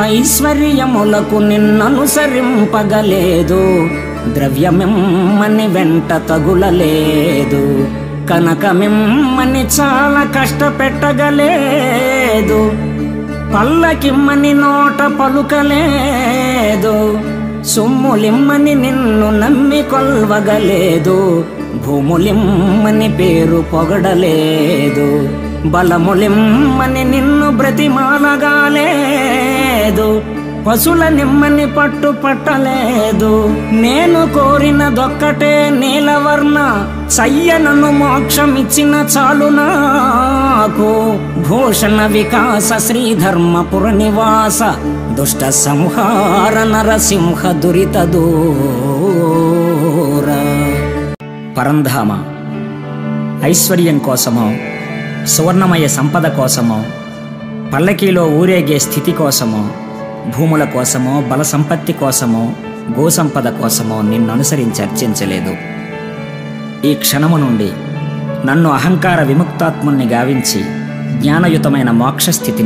ఐశ్వర్యములకు నిన్ననుసరింపగలేదు, ద్రవ్యమిమ్మని వెంట తగులలేదు, కనకమిమ్మని చాలా కష్టపెట్టగలేదు, పల్లకిమ్మని నోట పలుకలేదు, సొమ్ములిమ్మని నిన్ను నమ్మి కొల్వగలేదు, భూములిమ్మని పేరు పొగడలేదు, బలములిమ్మని నిన్ను బ్రతిమాలగాలేదు, పశుల నిమ్మని పట్టు పట్టలేదు. నేను కోరినదొక్కటే నీలవర్ణ, సయ్యనను మోక్షమిచ్చిన చాలు నాకు. భూషణ వికాస శ్రీధర్మపుర నివాస, దుష్ట సంహార నరసింహ దురిత దూర. పరంధామ ఐశ్వర్యం కోసమో, సువర్ణమయ సంపద కోసమో, పల్లకీలో ఊరేగే స్థితి కోసమో, భూముల కోసమో, బల సంపత్తి కోసమో, గోసంపద కోసమో నిన్ను అనుసరించి అర్చించలేదు. ఈ క్షణము నుండి నన్ను అహంకార విముక్తాత్ముని గావించి జ్ఞానయుతమైన మోక్షస్థితిని